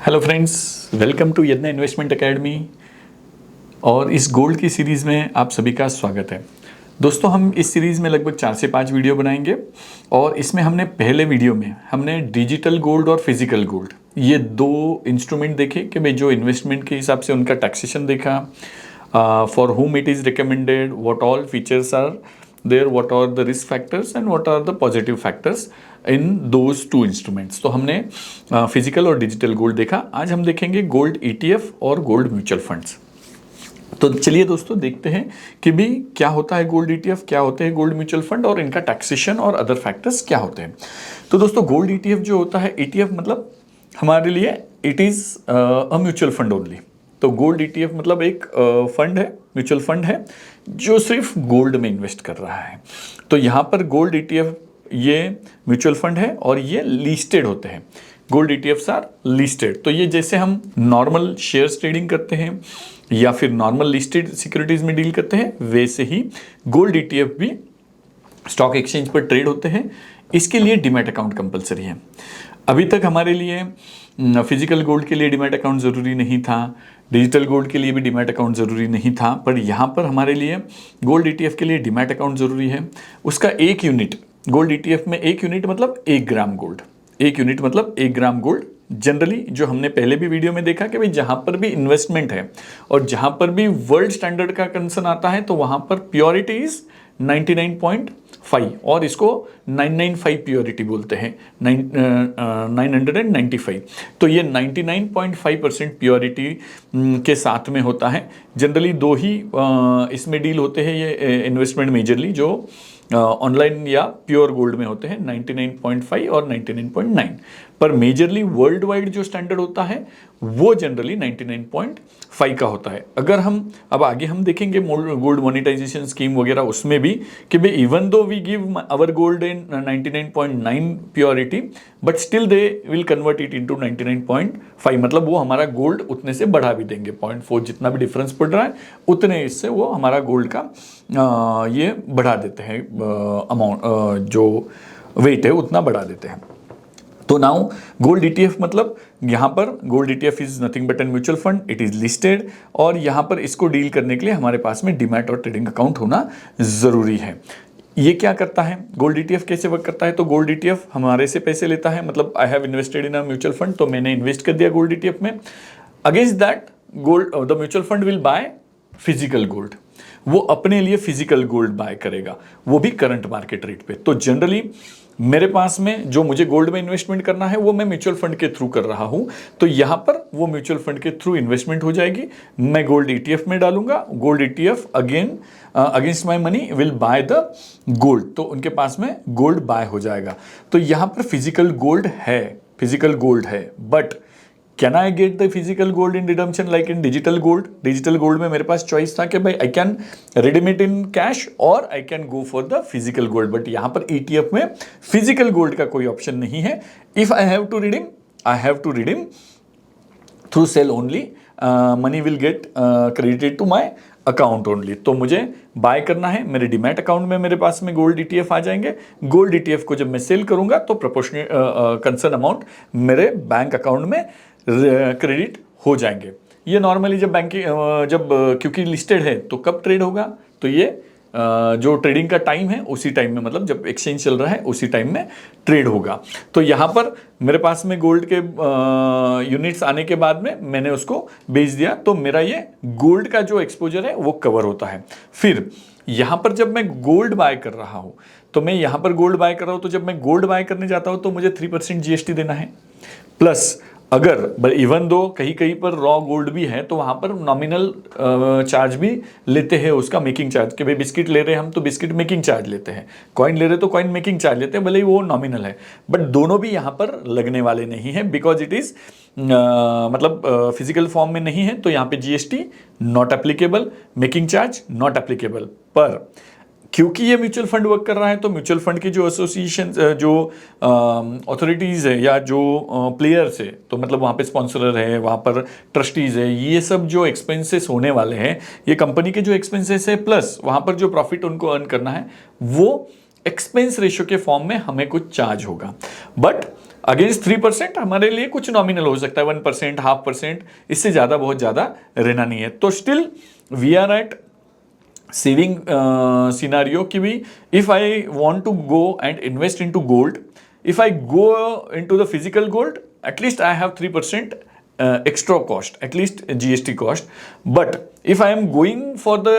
Hello friends, welcome to Yadna investment academy. और इस gold की सीरीज़ में आप सभी का स्वागत है। दोस्तों, हम इस सीरीज़ में लगभग 4 से 5 वीडियो बनाएंगे और इसमें हमने पहले वीडियो में हमने डिजिटल गोल्ड और फिजिकल गोल्ड ये दो इंस्ट्रूमेंट देखे कि भाई जो इन्वेस्टमेंट के हिसाब से उनका टैक्सेशन देखा, for whom it is recommended, what all features are there, what are the risk factors and what are the positive factors in those two instruments। तो हमने फिजिकल और डिजिटल गोल्ड देखा। आज हम देखेंगे गोल्ड ETF और gold mutual funds. तो चलिए दोस्तों, देखते हैं कि भी क्या होता है गोल्ड ETF, क्या होते हैं गोल्ड म्यूचुअल फंड और इनका टैक्सेशन और अदर फैक्टर्स क्या होते हैं। तो दोस्तों, गोल्ड ETF जो होता है, ETF मतलब हमारे लिए it is a mutual fund only. तो गोल्ड ETF मतलब एक फंड है, म्यूचुअल फंड है जो सिर्फ गोल्ड में इन्वेस्ट कर रहा है। तो यहाँ पर गोल्ड ETF ये म्यूचुअल फंड है और ये लिस्टेड होते हैं। Gold ETFs are listed. तो ये जैसे हम नॉर्मल शेयर्स ट्रेडिंग करते हैं या फिर नॉर्मल लिस्टेड सिक्योरिटीज में डील करते हैं, वैसे ही गोल्ड ETF भी स्टॉक एक्सचेंज पर ट्रेड होते हैं। इसके लिए डीमैट अकाउंट कंपलसरी है। अभी तक हमारे लिए फिजिकल गोल्ड के लिए डीमैट अकाउंट ज़रूरी नहीं था, डिजिटल गोल्ड के लिए भी डीमैट अकाउंट ज़रूरी नहीं था, पर यहाँ पर हमारे लिए गोल्ड ETF के लिए डीमैट अकाउंट ज़रूरी है। उसका 1 यूनिट गोल्ड ETF में 1 यूनिट मतलब 1 ग्राम गोल्ड। 1 यूनिट मतलब 1 ग्राम गोल्ड। जनरली जो हमने पहले भी वीडियो में देखा कि भाई जहाँ पर भी इन्वेस्टमेंट है और जहाँ पर भी वर्ल्ड स्टैंडर्ड का कंसर्न आता है तो वहाँ पर प्योरिटी इज 99.5 और इसको 995 प्योरिटी बोलते हैं, 995। तो ये 99.5% प्योरिटी के साथ में होता है। जनरली दो ही इसमें डील होते हैं ये इन्वेस्टमेंट मेजरली, जो ऑनलाइन या प्योर गोल्ड में होते हैं, 99.5 और 99.9। पर मेजरली वर्ल्ड वाइड जो स्टैंडर्ड होता है वो जनरली 99.5 का होता है। अगर हम अब आगे हम देखेंगे गोल्ड मोनेटाइजेशन स्कीम वगैरह, उसमें भी कि भाई even though we give our gold in 99.9 purity but still they will convert it into 99.5, मतलब वो हमारा गोल्ड उतने से बढ़ा भी देंगे। 0.4 जितना भी डिफरेंस पड़ रहा है उतने इससे वो हमारा गोल्ड का ये बढ़ा देते हैं, अमाउंट जो वेट है उतना बढ़ा देते हैं। तो नाउ गोल्ड ETF मतलब यहाँ पर gold ETF is nothing but an mutual fund, it is listed और यहाँ पर इसको डील करने के लिए हमारे पास में डीमैट और ट्रेडिंग अकाउंट होना ज़रूरी है। ये क्या करता है, गोल्ड ETF कैसे वर्क करता है? तो गोल्ड ETF हमारे से पैसे लेता है, मतलब I have invested in a mutual fund, तो मैंने इन्वेस्ट कर दिया गोल्ड ETF में। Against that gold the mutual fund will by physical gold, वो अपने लिए फिजिकल गोल्ड बाय करेगा, वो भी करंट मार्केट रेट पे। तो जनरली मेरे पास में जो मुझे गोल्ड में इन्वेस्टमेंट करना है वो मैं म्यूचुअल फंड के थ्रू कर रहा हूं, तो यहां पर वो म्यूचुअल फंड के थ्रू इन्वेस्टमेंट हो जाएगी। मैं गोल्ड ETF में डालूंगा, gold ETF again against my money will by the gold, तो उनके पास में गोल्ड बाय हो जाएगा। तो यहां पर फिजिकल गोल्ड है, फिजिकल गोल्ड है, but can I get the physical gold in redemption like in digital gold? Digital gold में मेरे पास चॉइस था कि भाई I can redeem it in cash और I can go for the physical gold, but यहाँ पर ETF में फिजिकल गोल्ड का कोई ऑप्शन नहीं है। If I have to redeem, I have to redeem through sell only, money will get credited to my account only. तो मुझे bye करना है, मेरे डीमैट अकाउंट में मेरे पास में गोल्ड ETF आ जाएंगे। गोल्ड ETF को जब मैं सेल करूंगा तो प्रोपोर्शनल कंसर्न अमाउंट मेरे बैंक अकाउंट में क्रेडिट हो जाएंगे। ये नॉर्मली जब जब क्योंकि लिस्टेड है तो कब ट्रेड होगा, तो ये जो ट्रेडिंग का टाइम है उसी टाइम में, मतलब जब एक्सचेंज चल रहा है उसी टाइम में ट्रेड होगा। तो यहाँ पर मेरे पास में गोल्ड के यूनिट्स आने के बाद में मैंने उसको बेच दिया, तो मेरा ये गोल्ड का जो एक्सपोजर है वो कवर होता है। फिर यहाँ पर जब मैं गोल्ड बाय कर रहा हूँ, तो मैं यहाँ पर गोल्ड बाय कर रहा हूँ, तो जब मैं गोल्ड बाय करने जाता हूँ तो मुझे 3% GST देना है। प्लस अगर इवन दो कहीं कहीं पर रॉ गोल्ड भी है तो वहाँ पर नॉमिनल चार्ज भी लेते हैं, उसका मेकिंग चार्ज, कि भाई बिस्किट ले रहे हैं हम तो बिस्किट मेकिंग चार्ज लेते हैं, कॉइन ले रहे तो कॉइन मेकिंग चार्ज लेते हैं, भले ही वो नॉमिनल है, बट दोनों भी यहाँ पर लगने वाले नहीं है बिकॉज इट इज़ मतलब फिजिकल फॉर्म में नहीं है, तो यहाँ पे GST not applicable, making charge not applicable. पर क्योंकि ये म्यूचुअल फंड वर्क कर रहा है तो म्यूचुअल फंड की जो एसोसिएशन, जो अथॉरिटीज़ है या जो प्लेयर्स है, तो मतलब वहाँ पे स्पॉन्सरर है, वहाँ पर ट्रस्टीज़ है, ये सब जो एक्सपेंसेस होने वाले हैं, ये कंपनी के जो एक्सपेंसेस है प्लस वहाँ पर जो प्रॉफिट उनको अर्न करना है, वो एक्सपेंस रेशियो के फॉर्म में हमें कुछ चार्ज होगा। बट अगेंस्ट 3% हमारे लिए कुछ नॉमिनल हो सकता है, 1%, 0.5%, इससे ज़्यादा बहुत ज़्यादा रहना नहीं है। तो still we are at saving scenario कि भी if I want to go and invest into gold, if I go into the physical gold, at least I have 3% extra cost, at least GST cost. But if I am going for the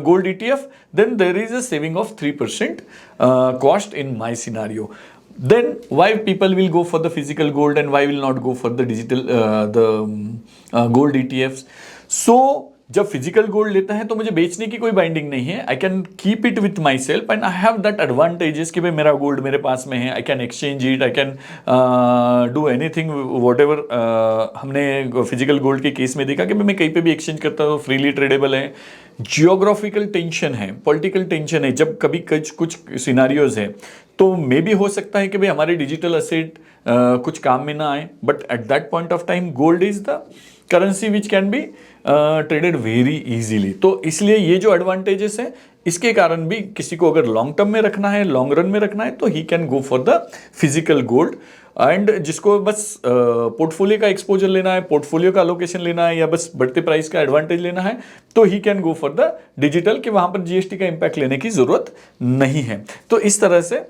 gold ETF, then there is a saving of 3% cost in my scenario. Then why people will go for the physical gold and why will not go for the digital gold ETFs? So जब physical gold लेता है तो मुझे बेचने की कोई binding नहीं है, I can keep it with my self and I have that advantages कि भाई मेरा गोल्ड मेरे पास में है, I can exchange it, I can do anything what ever. हमने फिजिकल गोल्ड के केस में देखा कि भाई मैं कहीं पे भी एक्सचेंज करता हूँ, फ्रीली ट्रेडेबल है। जियोग्राफिकल टेंशन है, पॉलिटिकल टेंशन है, जब कभी कुछ सिनारियोज है तो मे भी हो सकता है कि भाई हमारे डिजिटल असेट कुछ काम में ना आए, but at that point of time gold is the currency which can be traded very easily. तो इसलिए ये जो एडवांटेजेस है, इसके कारण भी किसी को अगर लॉन्ग टर्म में रखना है, लॉन्ग रन में रखना है, तो he can go for the physical gold. And जिसको बस पोर्टफोलियो का एक्सपोजर लेना है, पोर्टफोलियो का अलोकेशन लेना है, या बस बढ़ते प्राइस का एडवांटेज लेना है, तो he can go for the digital, कि वहां पर जीएसटी का इंपैक्ट लेने की जरूरत नहीं है। तो इस तरह से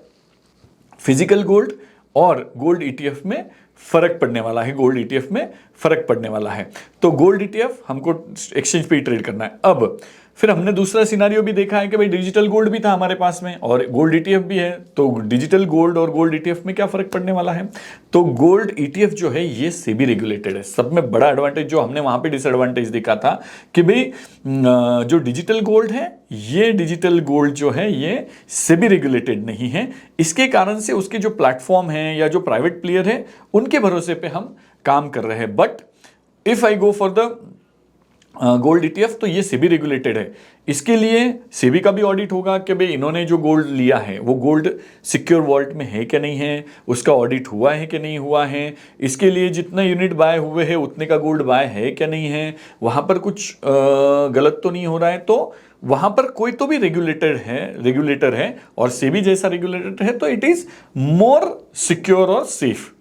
फिजिकल गोल्ड और गोल्ड ईटीएफ में फर्क पड़ने वाला है, गोल्ड ईटीएफ में फर्क पड़ने वाला है। तो गोल्ड ईटीएफ हमको एक्सचेंज पे ही ट्रेड करना है। अब फिर हमने दूसरा सिनारियो भी देखा है कि भाई डिजिटल गोल्ड भी था हमारे पास में और गोल्ड ईटीएफ भी है, तो डिजिटल गोल्ड और गोल्ड ईटीएफ में क्या फर्क पड़ने वाला है? तो गोल्ड ईटीएफ जो है ये सेबी रेगुलेटेड है। सब में बड़ा एडवांटेज जो हमने वहां पे डिसएडवांटेज देखा था कि भाई जो डिजिटल गोल्ड है, ये डिजिटल गोल्ड जो है ये सेबी रेगुलेटेड नहीं है। इसके कारण से उसके जो प्लेटफॉर्म है या जो प्राइवेट प्लेयर है उनके भरोसे पे हम काम कर रहे हैं। But if I go for the gold ETF तो ये सेबी रेगुलेटेड है। इसके लिए सेबी का भी ऑडिट होगा कि भाई इन्होंने जो गोल्ड लिया है वो गोल्ड सिक्योर वॉल्ट में है कि नहीं है, उसका ऑडिट हुआ है कि नहीं हुआ है, इसके लिए जितना यूनिट बाय हुए हैं उतने का गोल्ड बाय है क्या नहीं है, वहां पर कुछ गलत तो नहीं हो रहा है। तो वहां पर कोई तो भी रेगुलेटर है और सेबी जैसा रेगुलेटर है, तो इट इज मोर सिक्योर और safe.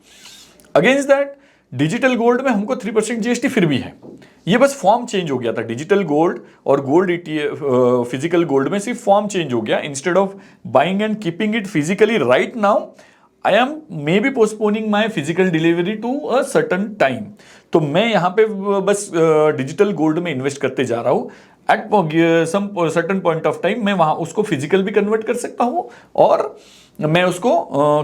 Against that digital gold में हमको 3% जीएसटी फिर भी है, ये बस फॉर्म चेंज हो गया था। डिजिटल गोल्ड और गोल्ड ईटीएफ फिजिकल गोल्ड में सिर्फ फॉर्म चेंज हो गया। Instead of buying and keeping it physically right now, I am maybe postponing my physical delivery to a certain time. तो मैं यहाँ पे बस डिजिटल गोल्ड में इन्वेस्ट करते जा रहा हूँ। At some certain point of time मैं वहां उसको फिजिकल भी कन्वर्ट कर सकता हूँ और मैं उसको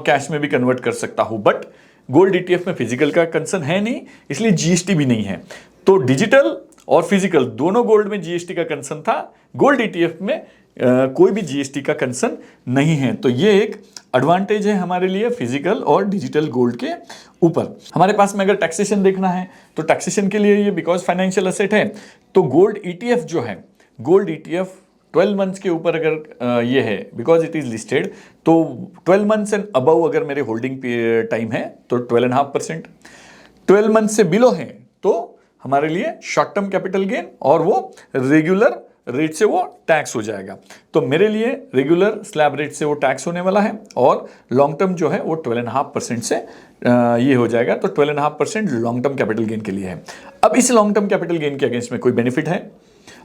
कैश में भी कन्वर्ट कर सकता हूँ। बट गोल्ड ईटीएफ में फिजिकल का कंसर्न है नहीं, इसलिए जीएसटी भी नहीं है। तो डिजिटल और फिजिकल दोनों गोल्ड में जीएसटी का कंसर्न था, गोल्ड ईटीएफ में कोई भी जीएसटी का कंसर्न नहीं है। तो ये एक एडवांटेज है हमारे लिए फिजिकल और डिजिटल गोल्ड के ऊपर। हमारे पास में अगर टैक्सेशन देखना है तो टैक्सेशन के लिए ये बिकॉज फाइनेंशियल एसेट है, तो गोल्ड ईटीएफ जो है, गोल्ड ईटीएफ 12 मंथ्स के ऊपर अगर ये है बिकॉज इट इज लिस्टेड, तो 12 मंथ्स एंड अबव अगर मेरे होल्डिंग टाइम है तो 12.5%, 12 मंथ से बिलो है तो हमारे लिए शॉर्ट टर्म कैपिटल गेन और वो रेगुलर रेट से वो टैक्स हो जाएगा। तो मेरे लिए रेगुलर स्लैब रेट से वो टैक्स होने वाला है और लॉन्ग टर्म जो है वो 12.5% से ये हो जाएगा। तो 12.5% लॉन्ग टर्म कैपिटल गेन के लिए है। अब इस लॉन्ग टर्म कैपिटल गेन के अगेंस्ट में कोई बेनिफिट है?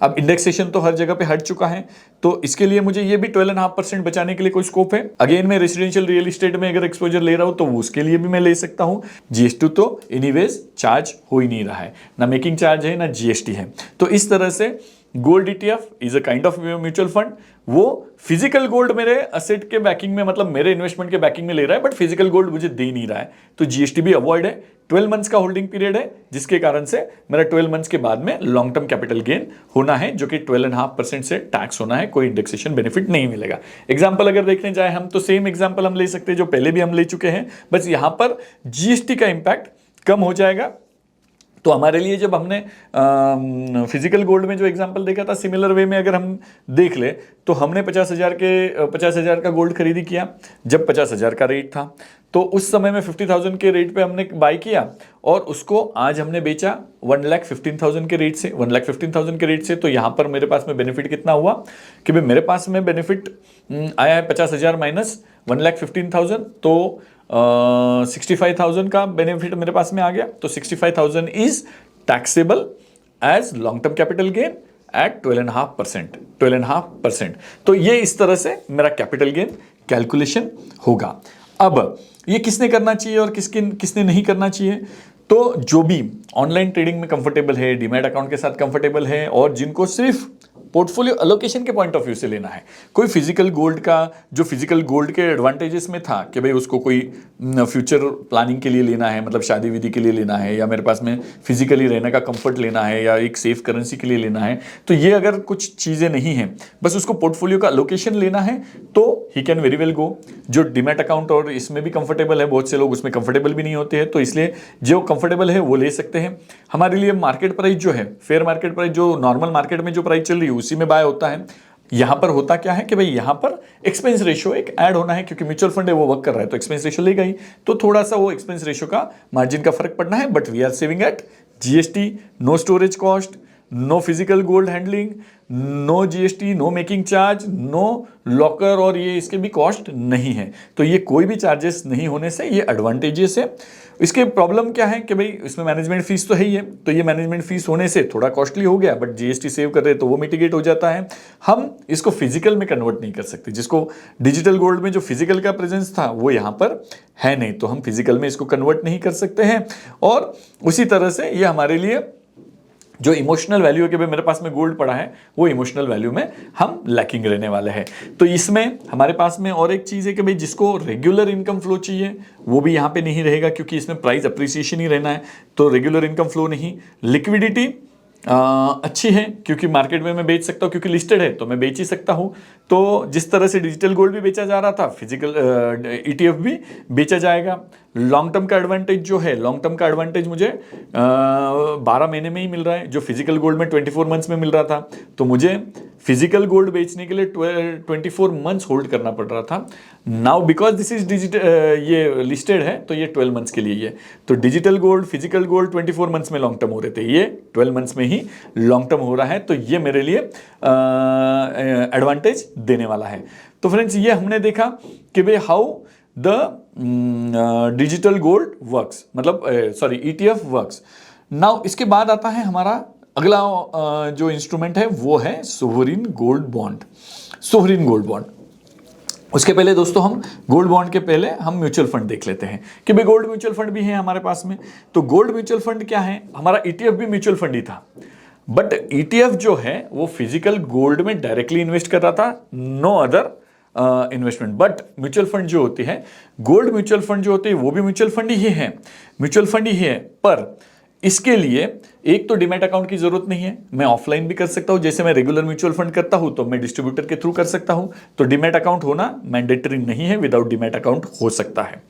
अब इंडेक्सेशन तो हर जगह पे हट चुका है, तो इसके लिए मुझे ये भी 12.5% बचाने के लिए कोई स्कोप है। अगेन मैं रेसिडेंशियल रियल एस्टेट में अगर एक्सपोजर ले रहा हूं तो उसके लिए भी मैं ले सकता हूं। जीएसटी तो एनीवेज चार्ज हो ही नहीं रहा है, ना मेकिंग चार्ज है ना जीएसटी है। तो इस तरह से gold ETF is a kind of mutual fund. वो फिजिकल गोल्ड मेरे असेट के बैकिंग में, मतलब मेरे इन्वेस्टमेंट के बैकिंग में ले रहा है, बट फिजिकल गोल्ड मुझे दे नहीं रहा है, तो जीएसटी भी अवॉइड है। 12 मंथ्स का होल्डिंग पीरियड है, जिसके कारण से मेरा 12 मंथ्स के बाद में लॉन्ग टर्म कैपिटल गेन होना है, जो कि 12.5% से टैक्स होना है, कोई इंडेक्सेशन बेनिफिट नहीं मिलेगा। एग्जाम्पल अगर देखने जाए हम तो सेम एग्जाम्पल हम ले सकते हैं जो पहले भी हम ले चुके हैं, बस यहां पर जीएसटी का इंपैक्ट कम हो जाएगा। तो हमारे लिए जब हमने फिजिकल गोल्ड में जो एग्जांपल देखा था, सिमिलर वे में अगर हम देख ले तो हमने 50,000 का गोल्ड खरीदी किया जब 50,000 का रेट था, तो उस समय में 50,000 के रेट पे हमने बाय किया और उसको आज हमने बेचा 1,15,000 के रेट से, 1,15,000 के रेट से। तो यहाँ पर मेरे पास में बेनिफिट कितना हुआ कि भाई मेरे पास में बेनिफिट आया है 50,000 माइनस 1,15,000, तो 65,000 का बेनिफिट मेरे पास में आ गया, तो 65,000 is taxable as long term capital gain at 12.5%। तो ये इस तरह से मेरा कैपिटल गेन कैलकुलेशन होगा। अब ये किसने करना चाहिए और किसने नहीं करना चाहिए? तो जो भी ऑनलाइन ट्रेडिंग में कंफर्टेबल है, डीमैट अकाउंट के साथ कंफर्टेबल है, और जिनको सिर्फ पोर्टफोलियो एलोकेशन के पॉइंट ऑफ व्यू से लेना है, कोई फिजिकल गोल्ड का, जो फिजिकल गोल्ड के एडवांटेजेस में था कि भाई उसको कोई फ्यूचर प्लानिंग के लिए लेना है, मतलब शादी विधि के लिए लेना है, या मेरे पास में फिजिकली रहने का कंफर्ट लेना है, या एक सेफ करेंसी के लिए लेना है, तो ये अगर कुछ चीज़ें नहीं हैं, बस उसको पोर्टफोलियो का एलोकेशन लेना है, तो he can very well go. जो डीमैट अकाउंट और इसमें भी कंफर्टेबल है, बहुत से लोग उसमें कंफर्टेबल भी नहीं होते हैं, तो इसलिए जो कंफर्टेबल है वो ले सकते हैं। हमारे लिए मार्केट प्राइस जो है, फेयर मार्केट प्राइस, जो नॉर्मल मार्केट में जो प्राइस चल रही है उसी में बाय होता है। यहां पर होता क्या है कि भाई यहां पर एक्सपेंस रेशियो एक ऐड होना है, क्योंकि म्यूचुअल फंड है वो वर्क कर रहा है तो एक्सपेंस रेशियो लेगा ही, तो थोड़ा सा वो एक्सपेंस रेशियो का मार्जिन का फर्क पड़ना है। But we are saving at GST, no storage cost, no physical gold handling, no GST, no making charge, no locker, और ये इसके भी कॉस्ट नहीं है। तो ये कोई भी चार्जेस नहीं होने से ये एडवांटेजेस है। इसके प्रॉब्लम क्या है कि भाई इसमें मैनेजमेंट फीस तो है ही है, तो ये मैनेजमेंट फीस होने से थोड़ा कॉस्टली हो गया, बट जीएसटी सेव कर रहे तो वो मिटिगेट हो जाता है। हम इसको फिजिकल में कन्वर्ट नहीं कर सकते, जिसको डिजिटल गोल्ड में जो फिजिकल का प्रेजेंस था वो यहाँ पर है नहीं, तो हम फिजिकल में इसको कन्वर्ट नहीं कर सकते हैं। और उसी तरह से ये हमारे लिए जो इमोशनल वैल्यू है कि भाई मेरे पास में गोल्ड पड़ा है, वो इमोशनल वैल्यू में हम लैकिंग रहने वाले हैं। तो इसमें हमारे पास में और एक चीज़ है कि भाई जिसको रेगुलर इनकम फ्लो चाहिए वो भी यहाँ पे नहीं रहेगा, क्योंकि इसमें प्राइस अप्रिसिएशन ही रहना है, तो रेगुलर इनकम फ्लो नहीं। लिक्विडिटी अच्छी है, क्योंकि मार्केट में मैं बेच सकता हूँ, क्योंकि लिस्टेड है तो मैं बेच ही सकता हूँ। तो जिस तरह से डिजिटल गोल्ड भी बेचा जा रहा था, फिजिकल ETF भी बेचा जाएगा। लॉन्ग टर्म का एडवांटेज जो है, लॉन्ग टर्म का एडवांटेज मुझे 12 महीने में ही मिल रहा है, जो फिजिकल गोल्ड में 24 मंथ्स में मिल रहा था, तो मुझे फिजिकल गोल्ड बेचने के लिए 24 मंथ्स होल्ड करना पड़ रहा था। Now because this is digital, ये लिस्टेड है तो ये 12 मंथ्स के लिए ही है। तो digital gold, physical gold 24 months में लॉन्ग टर्म हो रहे थे, ये 12 मंथ्स में ही लॉन्ग टर्म हो रहा है, तो ये मेरे लिए एडवांटेज देने वाला है। तो फ्रेंड्स ये हमने देखा कि भाई how the digital gold works, मतलब सॉरी ETF वर्क्स। नाउ इसके बाद आता है हमारा अगला जो इंस्ट्रूमेंट है वो है sovereign gold bond. Sovereign gold bond, उसके पहले दोस्तों हम गोल्ड बॉन्ड के पहले हम म्यूचुअल फंड देख लेते हैं कि भाई गोल्ड म्यूचुअल फंड भी है हमारे पास में। तो गोल्ड म्यूचुअल फंड क्या है, हमारा ETF भी म्यूचुअल फंड ही था, बट ETF जो है वो फिजिकल गोल्ड में डायरेक्टली इन्वेस्ट कर रहा था, no other investment. But mutual fund जो होती है, गोल्ड म्यूचुअल फंड जो होते हैं वो भी म्यूचुअल फंड ही है, म्यूचुअल फंड ही है, पर इसके लिए एक तो डीमैट अकाउंट की जरूरत नहीं है, मैं ऑफलाइन भी कर सकता हूं, जैसे मैं रेगुलर म्यूचुअल फंड करता हूं तो मैं डिस्ट्रीब्यूटर के थ्रू कर सकता हूं। तो डीमैट अकाउंट होना मैंडेटरी नहीं है, विदाउट डीमैट अकाउंट हो सकता है।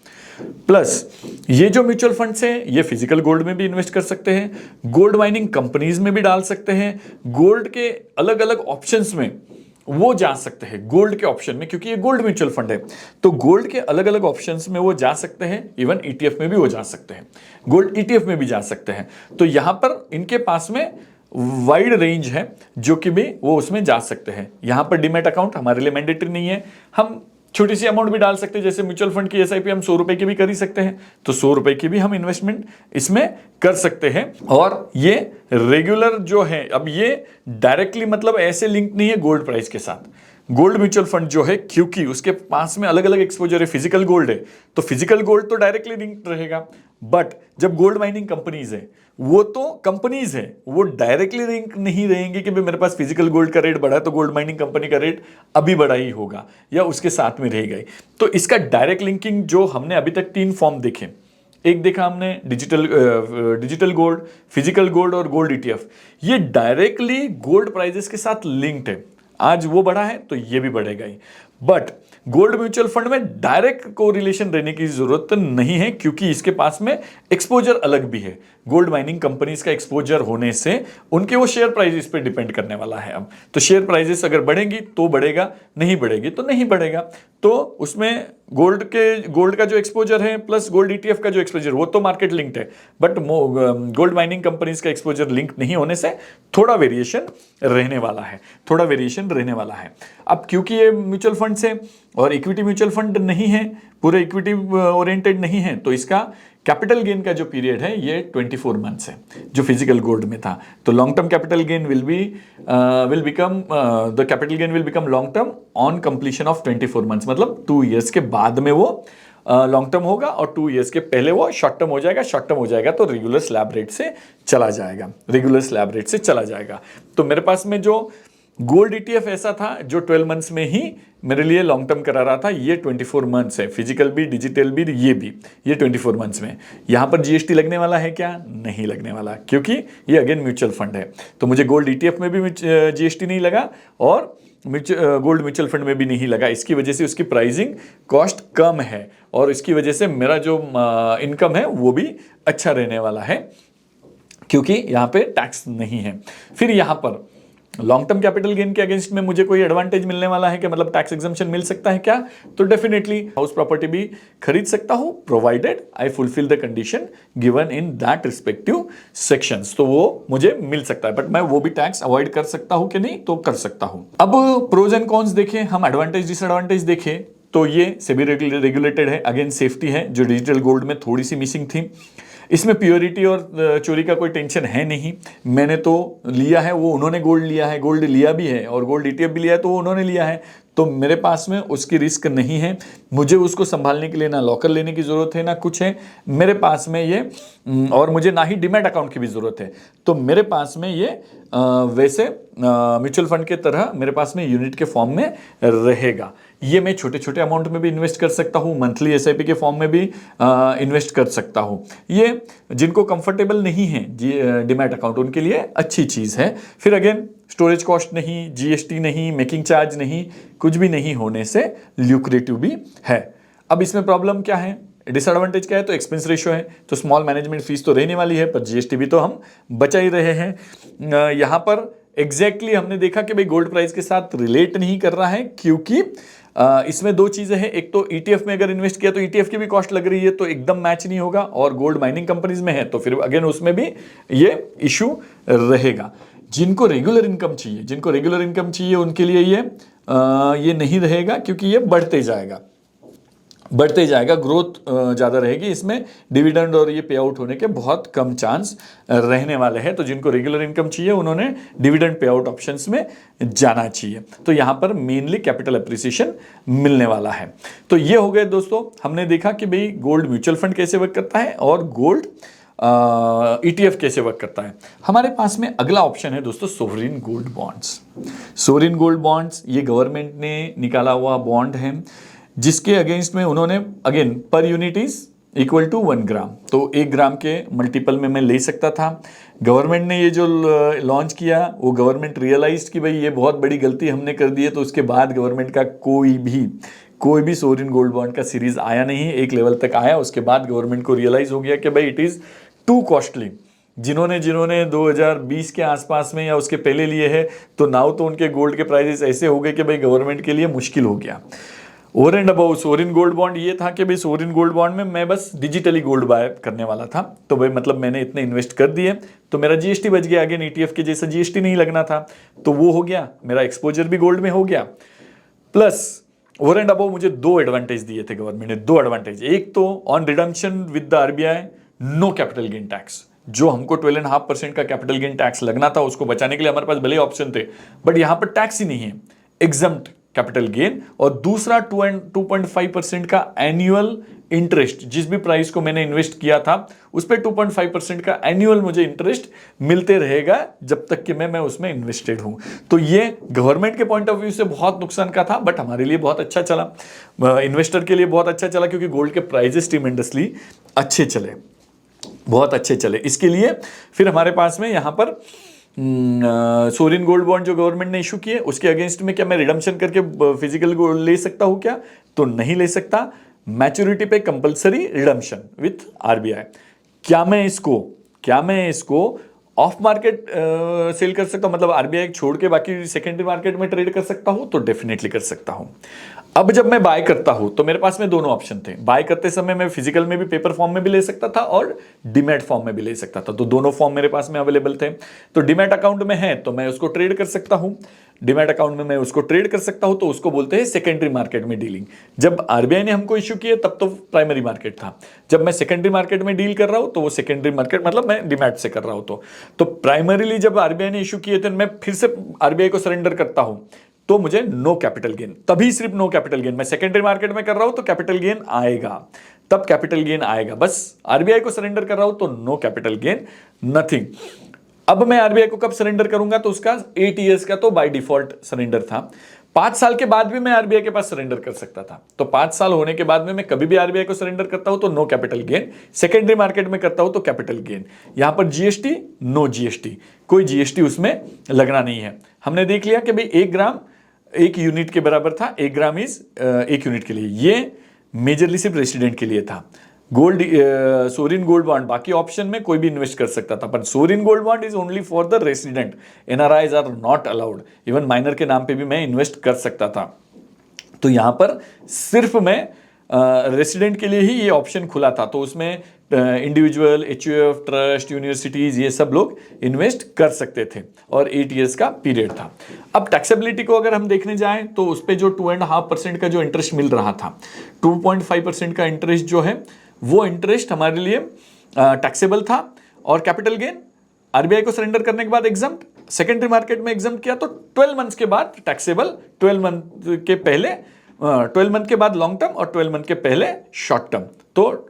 प्लस ये जो म्यूचुअल फंड्स हैं ये फिजिकल गोल्ड में भी इन्वेस्ट कर सकते हैं, गोल्ड माइनिंग कंपनीज में भी डाल सकते हैं, गोल्ड के अलग अलग ऑप्शंस में वो जा सकते हैं, गोल्ड के ऑप्शन में, क्योंकि ये गोल्ड म्यूचुअल फंड है तो गोल्ड के अलग अलग ऑप्शंस में वो जा सकते हैं, इवन ETF में भी वो जा सकते हैं, गोल्ड ETF में भी जा सकते हैं। तो यहां पर इनके पास में वाइड रेंज है जो कि भी वो उसमें जा सकते हैं। यहां पर डीमैट अकाउंट हमारे लिए मैंडेटरी नहीं है, हम छोटी सी अमाउंट भी डाल सकते हैं, जैसे म्यूचुअल फंड की SIP हम 100 रुपए की भी कर ही सकते हैं, तो 100 रुपए की भी हम इन्वेस्टमेंट इसमें कर सकते हैं। और ये रेगुलर जो है, अब ये डायरेक्टली मतलब ऐसे लिंक नहीं है गोल्ड प्राइस के साथ। गोल्ड म्यूचुअल फंड जो है, क्योंकि उसके पास में अलग अलग एक्सपोजर है, फिजिकल गोल्ड है तो फिजिकल गोल्ड तो डायरेक्टली लिंक रहेगा, बट जब गोल्ड माइनिंग कंपनीज है वो तो कंपनीज है, वो डायरेक्टली लिंक नहीं रहेंगे कि भाई मेरे पास फिजिकल गोल्ड का रेट बढ़ा है तो गोल्ड माइनिंग कंपनी का रेट अभी बढ़ा ही होगा या उसके साथ में रहेगा ही। तो इसका डायरेक्ट लिंकिंग जो हमने अभी तक 3 फॉर्म देखे, एक देखा हमने डिजिटल गोल्ड, फिजिकल गोल्ड और गोल्ड ETF, ये डायरेक्टली गोल्ड प्राइजेस के साथ लिंक्ड है। आज वो बढ़ा है तो ये भी बढ़ेगा ही, बट गोल्ड म्यूचुअल फंड में डायरेक्ट कोरिलेशन रहने की जरूरत नहीं है, क्योंकि इसके पास में एक्सपोजर अलग भी है। गोल्ड माइनिंग कंपनीज का एक्सपोजर होने से उनके वो शेयर प्राइसेस पे डिपेंड करने वाला है। अब तो शेयर प्राइसेस अगर बढ़ेंगी तो बढ़ेगा, नहीं बढ़ेगी तो नहीं बढ़ेगा। तो उसमें गोल्ड का जो एक्सपोजर है प्लस गोल्ड ईटीएफ का जो एक्सपोजर, वो तो मार्केट लिंक्ड है, बट गोल्ड माइनिंग कंपनीज का एक्सपोजर लिंक नहीं होने से थोड़ा वेरिएशन रहने वाला है, थोड़ा वेरिएशन रहने वाला है। अब क्योंकि ये म्यूचुअल फंड है और इक्विटी म्यूचुअल फंड नहीं है, पूरे इक्विटी ओरिएंटेड नहीं है, तो इसका कैपिटल गेन का जो पीरियड है ये 24 मंथ्स है जो फिजिकल गोल्ड में था। तो long term capital gain will become the capital gain will become long term on completion of 24 months, मतलब 2 इयर्स के बाद में वो लॉन्ग टर्म होगा और 2 इयर्स के पहले वो शॉर्ट टर्म हो जाएगा। शॉर्ट टर्म हो जाएगा तो रेगुलर स्लैब रेट से चला जाएगा, रेगुलर स्लैब रेट से चला जाएगा। तो मेरे पास में जो गोल्ड ईटीएफ ऐसा था जो 12 मंथ्स में ही मेरे लिए लॉन्ग टर्म करा रहा था, ये 24 मंथ्स है, फिजिकल भी डिजिटल भी ये 24 मंथ्स में। यहां पर जीएसटी लगने वाला है क्या? नहीं लगने वाला, क्योंकि ये अगेन म्यूचुअल फंड है। तो मुझे गोल्ड ईटीएफ में भी जीएसटी नहीं लगा और गोल्ड म्यूचुअल फंड में भी नहीं लगा। इसकी वजह से उसकी प्राइसिंग कॉस्ट कम है और इसकी वजह से मेरा जो इनकम है वो भी अच्छा रहने वाला है, क्योंकि यहाँ पे टैक्स नहीं है। फिर यहाँ पर लॉन्ग टर्म कैपिटल गेन के अगेंस्ट में मुझे कोई एडवांटेज मिलने वाला है क्या, मतलब टैक्स एग्जम्पशन मिल सकता है क्या? तो डेफिनेटली हाउस प्रॉपर्टी भी खरीद सकता हूं provided I fulfil the condition given in that respective sections. तो वो मुझे मिल सकता है, बट मैं वो भी टैक्स अवॉइड कर सकता हूं कि नहीं? तो कर सकता हूं। अब प्रोज एंड कॉन्स देखें, हम एडवांटेज डिसएडवांटेज देखें तो ये सेबी रेगुलेटेड है, अगेन सेफ्टी है जो डिजिटल गोल्ड में थोड़ी सी मिसिंग थी। इसमें प्योरिटी और चोरी का कोई टेंशन है नहीं। मैंने तो लिया है, वो उन्होंने गोल्ड लिया है, गोल्ड लिया भी है और गोल्ड ईटीएफ भी लिया है तो वो उन्होंने लिया है, तो मेरे पास में उसकी रिस्क नहीं है। मुझे उसको संभालने के लिए ना लॉकर लेने की जरूरत है ना कुछ है मेरे पास में ये, और मुझे ना ही डीमैट अकाउंट की भी जरूरत है। तो मेरे पास में ये वैसे म्यूचुअल फंड के तरह मेरे पास में यूनिट के फॉर्म में रहेगा। ये मैं छोटे छोटे अमाउंट में भी इन्वेस्ट कर सकता हूँ, मंथली एसआईपी के फॉर्म में भी इन्वेस्ट कर सकता हूँ। ये जिनको कंफर्टेबल नहीं है डीमैट अकाउंट, उनके लिए अच्छी चीज़ है। फिर अगेन स्टोरेज कॉस्ट नहीं, जीएसटी नहीं, मेकिंग चार्ज नहीं, कुछ भी नहीं होने से ल्यूक्रेटिव भी है। अब इसमें प्रॉब्लम क्या है, डिसएडवांटेज क्या है? तो एक्सपेंस रेशियो है, तो स्मॉल मैनेजमेंट फीस तो रहने वाली है, पर जीएसटी भी तो हम बचा ही रहे हैं। यहाँ पर एग्जैक्टली हमने देखा कि भाई गोल्ड प्राइस के साथ रिलेट नहीं कर रहा है, क्योंकि इसमें दो चीजें हैं। एक तो ईटीएफ में अगर इन्वेस्ट किया तो ईटीएफ की भी कॉस्ट लग रही है, तो एकदम मैच नहीं होगा, और गोल्ड माइनिंग कंपनीज में है तो फिर अगेन उसमें भी ये इशू रहेगा। जिनको रेगुलर इनकम चाहिए, उनके लिए ये नहीं रहेगा, क्योंकि ये बढ़ते जाएगा, ग्रोथ ज़्यादा रहेगी इसमें, डिविडेंड और ये पे आउट होने के बहुत कम चांस रहने वाले हैं। तो जिनको रेगुलर इनकम चाहिए उन्होंने डिविडेंड पे आउट ऑप्शंस में जाना चाहिए। तो यहाँ पर मेनली कैपिटल एप्रिसिएशन मिलने वाला है। तो ये हो गए दोस्तों, हमने देखा कि भाई गोल्ड म्यूचुअल फंड कैसे वर्क करता है और गोल्ड ईटीएफ कैसे वर्क करता है। हमारे पास में अगला ऑप्शन है दोस्तों sovereign gold bonds. Sovereign gold bonds ये गवर्नमेंट ने निकाला हुआ बॉन्ड है, जिसके अगेंस्ट में उन्होंने again per unit is equal to 1 gram, तो 1 ग्राम के मल्टीपल में मैं ले सकता था। गवर्नमेंट ने ये जो लॉन्च किया, वो गवर्नमेंट रियलाइज कि भाई ये बहुत बड़ी गलती हमने कर दी है, तो उसके बाद गवर्नमेंट का कोई भी सोवरिन गोल्ड बॉन्ड का सीरीज आया नहीं। एक लेवल तक आया, उसके बाद गवर्नमेंट को रियलाइज हो गया कि भाई इट इज टू कॉस्टली। जिन्होंने 2020 के आसपास में या उसके पहले लिए है, तो नाउ तो उनके गोल्ड के प्राइसेस ऐसे हो गए कि भाई गवर्नमेंट के लिए मुश्किल हो गया। Over and about sovereign gold bond ये था कि भाई सोवरिन गोल्ड बॉन्ड में मैं बस डिजिटली गोल्ड बाय करने वाला था, तो भाई मतलब मैंने इतने इन्वेस्ट कर दिए तो मेरा जीएसटी बच गया। अगेन ईटीएफ के जैसा जीएसटी नहीं लगना था, तो वो हो गया, मेरा एक्सपोजर भी गोल्ड में हो गया। प्लस ओवर एंड अबाउ मुझे 2 एडवांटेज दिए थे गवर्नमेंट ने, 2 एडवांटेज। एक तो on redemption with the RBI no capital gain tax, जो हमको 12.5% का कैपिटल गेन टैक्स लगना था, उसको बचाने के लिए हमारे पास भले ऑप्शन थे, बट यहां पर टैक्स ही नहीं है, एग्जम्प्ट कैपिटल गेन। और दूसरा 2.5% का एनुअल इंटरेस्ट, जिस भी प्राइस को मैंने इन्वेस्ट किया था उस पर 2.5% का एनुअल मुझे इंटरेस्ट मिलते रहेगा जब तक कि मैं उसमें इन्वेस्टेड हूं। तो ये गवर्नमेंट के पॉइंट ऑफ व्यू से बहुत नुकसान का था, बट हमारे लिए बहुत अच्छा चला, इन्वेस्टर के लिए बहुत अच्छा चला, क्योंकि गोल्ड के प्राइजेस ट्रिमेंडसली अच्छे चले, बहुत अच्छे चले। इसके लिए फिर हमारे पास में यहाँ पर सोवरिन गोल्ड बॉन्ड जो गवर्नमेंट ने इशू किए, उसके अगेंस्ट में क्या मैं रिडम्पशन करके फिजिकल गोल्ड ले सकता हूं क्या? तो नहीं ले सकता। मैच्योरिटी पे कंपलसरी रिडम्पशन विथ आरबीआई। क्या मैं इसको क्या मैं इसको ऑफ मार्केट सेल कर सकता हूं, मतलब आरबीआई छोड़ के बाकी सेकेंडरी मार्केट में ट्रेड कर सकता हूं? तो डेफिनेटली कर सकता हूं। अब जब मैं बाय करता हूं तो मेरे पास में दोनों ऑप्शन थे। बाय करते समय मैं फिजिकल में भी, पेपर फॉर्म में भी ले सकता था और डीमैट फॉर्म में भी ले सकता था, तो दोनों फॉर्म मेरे पास में अवेलेबल थे। तो डीमैट अकाउंट में है तो मैं उसको ट्रेड कर सकता हूं, डीमैट अकाउंट में मैं उसको ट्रेड कर सकता हूं, तो उसको बोलते हैं सेकेंडरी मार्केट में डीलिंग। जब आरबीआई ने हमको इश्यू किया तब तो प्राइमरी मार्केट था, जब मैं सेकेंडरी मार्केट में डील कर रहा हूं तो वो सेकेंडरी मार्केट मतलब मैं डीमैट से कर रहा हूं। तो प्राइमरीली जब आरबीआई ने इश्यू किए थे, मैं फिर से आरबीआई को सरेंडर करता हूं तो मुझे नो कैपिटल गेन, तभी सिर्फ नो कैपिटल गेन। मैं सेकेंडरी मार्केट में कर रहा हूं तो कैपिटल गेन आएगा, तब कैपिटल गेन आएगा। बस आरबीआई को सरेंडर कर रहा हूं तो नो कैपिटल गेन, नथिंग। अब मैं आरबीआई को कब सरेंडर करूंगा, तो उसका 8 ईयर्स का तो बाय डिफॉल्ट सरेंडर था। 5 साल के बाद भी मैं आरबीआई के पास सरेंडर कर सकता था, तो 5 साल होने के बाद में मैं कभी भी आरबीआई को सरेंडर करता हूं तो no capital gain, secondary market में करता हूं तो कैपिटल गेन। यहां पर जीएसटी, नो जीएसटी, कोई जीएसटी उसमें लगना नहीं है। हमने देख लिया कि भाई 1 ग्राम 1 यूनिट के बराबर था, 1 ग्राम इज 1 यूनिट के लिए, ये मेजरली सिर्फ रेसिडेंट के लिए था। गोल्ड, सोरिन गोल्ड बॉन्ड, बाकी ऑप्शन में कोई भी इन्वेस्ट कर सकता था, पर sovereign gold bond is only for the resident, NRIs are not allowed. Even minor के नाम पे भी मैं इन्वेस्ट कर सकता था। तो यहां पर सिर्फ मैं रेसिडेंट के लिए ही ये ऑप्शन खुला था, तो उसमें इंडिविजुअल, एचयूएफ, ट्रस्ट, यूनिवर्सिटीज, ये सब लोग इन्वेस्ट कर सकते थे और 8 ईयर्स का पीरियड था। अब टैक्सेबिलिटी को अगर हम देखने जाएं तो उस पर जो 2.5% का जो इंटरेस्ट मिल रहा था, 2.5% का इंटरेस्ट जो है वो इंटरेस्ट हमारे लिए टैक्सेबल था। और कैपिटल गेन आरबीआई को सरेंडर करने के बाद एग्जम्प्ट, सेकेंडरी मार्केट में एग्जम्प्ट किया तो 12 मंथ्स के बाद टैक्सेबल, 12 मंथ के पहले 12 मंथ के बाद लॉन्ग टर्म और 12 मंथ के पहले शॉर्ट टर्म। तो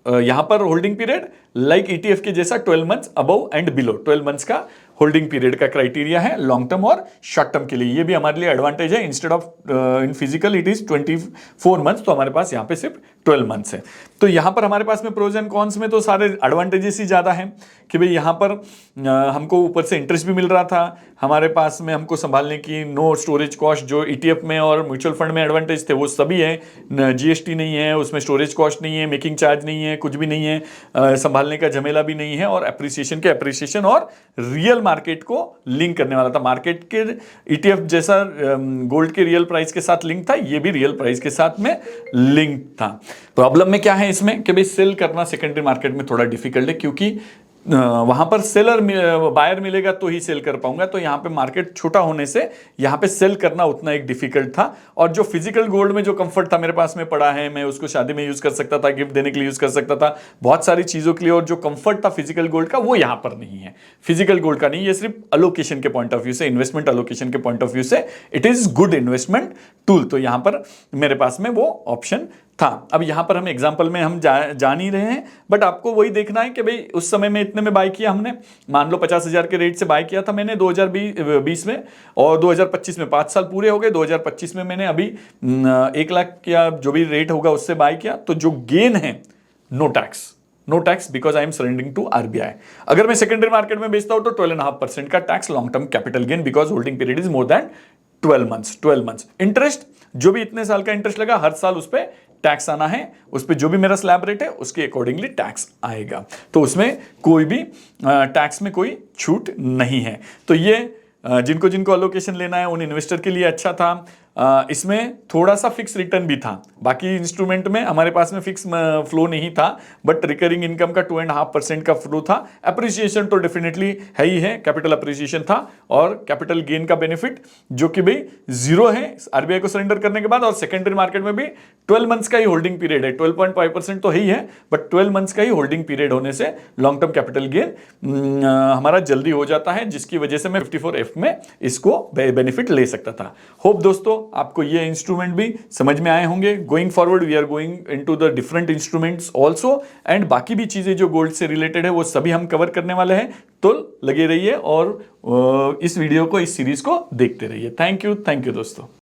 यहां पर होल्डिंग पीरियड लाइक ईटीएफ के जैसा 12 months above and below, 12 months का होल्डिंग पीरियड का क्राइटेरिया है लॉन्ग टर्म और शॉर्ट टर्म के लिए। ये भी हमारे लिए एडवांटेज है, instead of in physical it is 24 months, तो हमारे पास यहाँ पे सिर्फ 12 मंथ्स है। तो यहाँ पर हमारे पास में प्रोज एंड कॉन्स में तो सारे एडवांटेजेस ही ज़्यादा हैं कि भाई यहाँ पर हमको ऊपर से इंटरेस्ट भी मिल रहा था, हमारे पास में हमको संभालने की नो स्टोरेज कॉस्ट, जो ईटीएफ में और म्यूचुअल फंड में एडवांटेज थे वो सभी है, जीएसटी नहीं है उसमें, स्टोरेज कॉस्ट नहीं है, मेकिंग चार्ज नहीं है, कुछ भी नहीं है, संभालने का झमेला भी नहीं है, और एप्रिसिएशन और रियल मार्केट को लिंक करने वाला था। मार्केट के ईटीएफ जैसा गोल्ड के रियल प्राइस के साथ लिंक था, ये भी रियल प्राइस के साथ में लिंक था। प्रॉब्लम में क्या है इसमें कि भाई सेल करना सेकेंडरी मार्केट में थोड़ा डिफिकल्ट है, क्योंकि वहां पर सेलर बायर मिलेगा तो ही सेल कर पाऊंगा, तो यहाँ पे मार्केट छोटा होने से यहाँ पे सेल करना उतना एक डिफिकल्ट था। और जो फिजिकल गोल्ड में जो कंफर्ट था मेरे पास में पड़ा है, मैं उसको शादी में यूज कर सकता था, गिफ्ट देने के लिए यूज कर सकता था, बहुत सारी चीजों के लिए, और जो कंफर्ट था फिजिकल गोल्ड का वो यहाँ पर नहीं है। फिजिकल गोल्ड का नहीं, ये सिर्फ अलोकेशन के पॉइंट ऑफ व्यू से, इन्वेस्टमेंट अलोकेशन के पॉइंट ऑफ व्यू से it is good investment tool, तो यहाँ पर मेरे पास में वो ऑप्शन था। अब यहां पर हम एग्जांपल में हम जान ही रहे हैं, बट आपको वही देखना है कि भाई उस समय में इतने में बाय किया हमने, मान लो 50,000 के रेट से बाय किया था मैंने 2020 में, और 2025 में 5 साल पूरे हो गए, 2025 में मैंने अभी 1 लाख या जो भी रेट होगा उससे बाय किया, तो जो गेन है no tax because I am surrendering to RBI. अगर मैं सेकेंडरी मार्केट में बेचता हूं तो 12.5% का tax, long term capital gain because holding period is more than 12 months. Interest जो भी इतने साल का इंटरेस्ट लगा हर साल उस पर टैक्स आना है, उस पर जो भी मेरा स्लैब रेट है उसके अकॉर्डिंगली टैक्स आएगा, तो उसमें कोई भी टैक्स में कोई छूट नहीं है। तो ये जिनको अलोकेशन लेना है उन इन्वेस्टर के लिए अच्छा था। इसमें थोड़ा सा फिक्स रिटर्न भी था, बाकी इंस्ट्रूमेंट में हमारे पास में फिक्स फ्लो नहीं था, बट रिकरिंग इनकम का 2.5% का फ्लो था। अप्रिसिएशन तो डेफिनेटली है ही है, कैपिटल अप्रिसिएशन था, और कैपिटल गेन का बेनिफिट जो कि भाई 0 है आरबीआई को सरेंडर करने के बाद, और सेकेंडरी मार्केट में भी 12 मंथ्स का ही होल्डिंग पीरियड है, 12.5% तो ही है, बट 12 मंथ्स का ही होल्डिंग पीरियड होने से लॉन्ग टर्म कैपिटल गेन हमारा जल्दी हो जाता है, जिसकी वजह से मैं 54F में इसको बेनिफिट ले सकता था। होप दोस्तों आपको ये इंस्ट्रूमेंट भी समझ में आए होंगे। Going forward we are going into the different instruments also, and बाकी भी चीजें जो गोल्ड से रिलेटेड है वो सभी हम कवर करने वाले हैं, तो लगे रहिए और इस वीडियो को, इस सीरीज को देखते रहिए। थैंक यू दोस्तों।